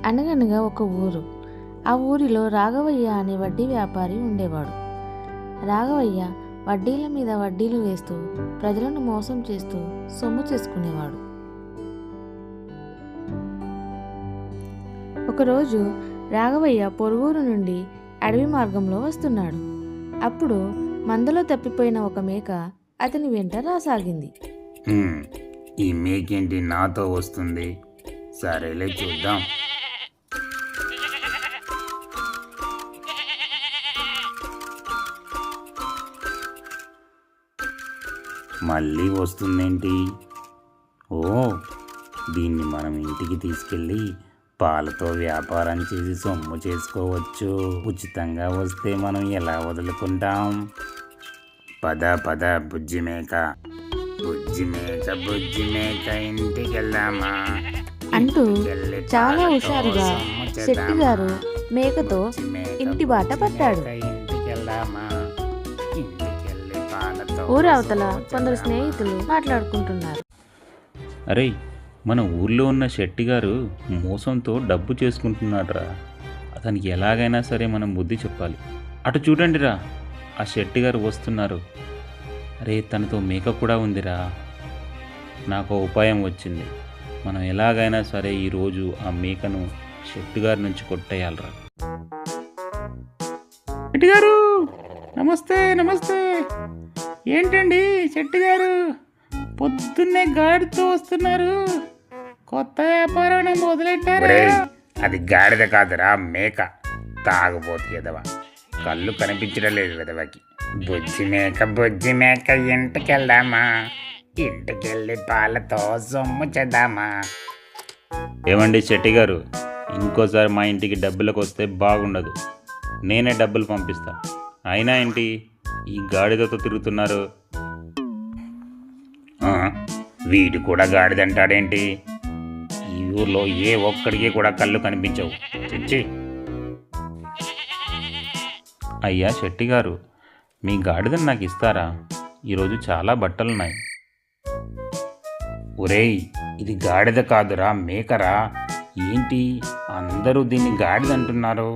అనగనగా ఒక ఊరు. ఆ ఊరిలో రాఘవయ్య అనే వడ్డీ వ్యాపారి ఉండేవాడు. రాఘవయ్య వడ్డీల మీద వడ్డీలు వేస్తూ ప్రజలను మోసం చేస్తూ సొమ్ము చేసుకునేవాడు. ఒకరోజు రాఘవయ్య పొరుగురు నుండి అడవి మార్గంలో వస్తున్నాడు. అప్పుడు మందలో తప్పిపోయిన ఒక మేక అతని వెంట రాసాగింది. ఈ మేకేంటి నాతో వస్తుంది? సరేలే చూద్దాం. మళ్ళీ వస్తుందేంటి? ఓ, దీన్ని మనం ఇంటికి తీసుకెళ్ళి పాలతో వ్యాపారం చేసి సొమ్ము చేసుకోవచ్చు. ఉచితంగా వస్తే మనం ఎలా వదులుకుంటాం? పద పద బుజ్జి మేక, బుజ్జి మేక, బుజ్జి మేక, ఇంటికి వెళ్దామా అంటూ చాలా హుషారుగా శెట్టి గారు మేకతో ఇంటి బాట పట్టాడు. ఊరవతల కొందరు స్నేహితులు మాట్లాడుకుంటున్నారు. అరే, మన ఊర్లో ఉన్న శెట్టి గారు మోసంతో డబ్బు చేసుకుంటున్నాడురా. అతనికి ఎలాగైనా సరే మనం బుద్ధి చెప్పాలి. అటు చూడండిరా, ఆ శెట్టి గారు వస్తున్నారు. అరే, తనతో మేక కూడా ఉందిరా. నాకు ఉపాయం వచ్చింది. మనం ఎలాగైనా సరే ఈరోజు ఆ మేకను శెట్టి గారి నుంచి కొట్టేయాలరా. శెట్టి గారు, నమస్తే నమస్తే. ఏంటండి శెట్టి గారు, పొద్దున్నే గాడితో వస్తున్నారు? కొత్త వ్యాపారం మొదలెట్టారా? అది గాడిద కాదురా, మేక. తాగబోతు ఎదవా, కళ్ళు కనిపించడం లేదు ఎదవకి. బుజ్జి మేక, బుజ్జి మేక, ఇంటికి వెళ్దామా? ఇంటికెళ్ళి పాలతో సొమ్ము చేద్దామా? ఏమండి శెట్టి గారు, ఇంకోసారి మా ఇంటికి డబ్బులకు వస్తే బాగుండదు. నేనే డబ్బులు పంపిస్తా. అయినా ఏంటి ఈ గాడిదతో తిరుగుతున్నారు? వీడు కూడా గాడిదంటాడేంటి? ఈ ఊర్లో ఏ ఒక్కడికి కూడా కళ్ళు కనిపించవు. చిచ్చి. అయ్యా శెట్టి గారు, మీ గాడిదని నాకు ఇస్తారా? ఈరోజు చాలా బట్టలున్నాయి. ఒరేయ్, ఇది గాడిద కాదురా, మేకరా. ఏంటి అందరూ దీన్ని గాడిద అంటున్నారు?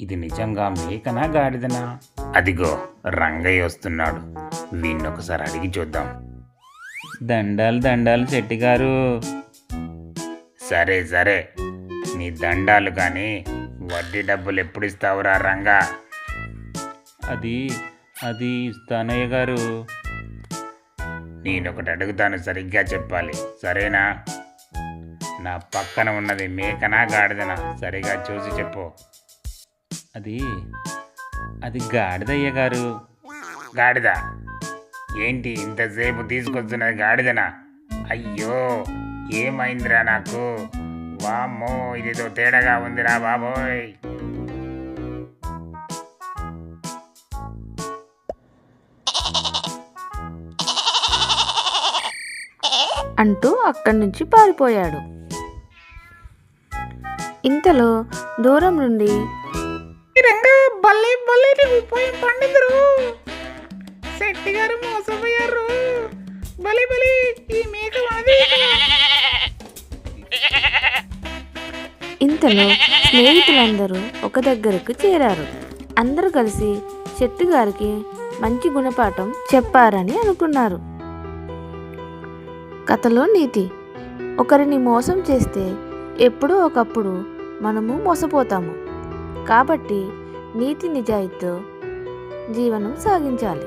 ఇది నిజంగా మేకనా గాడిదనా? అదిగో రంగయ్య వస్తున్నాడు. వీణ్ణి ఒకసారి అడిగి చూద్దాం. దండాలు దండాలు శెట్టి గారు. సరే సరే, నీ దండాలు కానీ వడ్డీ డబ్బులు ఎప్పుడు ఇస్తావురా రంగా? అది అది ఇస్తానయ్య గారు. నేనొకటి అడుగుతాను, సరిగ్గా చెప్పాలి, సరేనా? నా పక్కన ఉన్నది మేకనా గాడిదనా? సరిగా చూసి చెప్పు. అది అది గాడిదయ్య గారు. గాడిద? ఏంటి ఇంతసేపు తీసుకొస్తున్నది గాడిదనా? అయ్యో, ఏమైందిరా నాకు? వామ్మో, ఇదితో తేడాగా ఉందిరా బాబోయ్. అంటూ అక్కడి నుంచి పారిపోయాడు. ఇంతలో దూరం నుండి శెట్టి గారు మోసపోయారు. బలి బలి, ఈ మేక ఇంతలో స్నేహితులందరూ ఒక దగ్గరకు చేరారు. అందరూ కలిసి శెట్టి గారికి మంచి గుణపాఠం చెప్పారని అనుకున్నారు. కథలో నీతి: ఒకరిని మోసం చేస్తే ఎప్పుడో ఒకప్పుడు మనము మోసపోతాము. కాబట్టి నీతి నిజాయితీతో జీవనం సాగించాలి.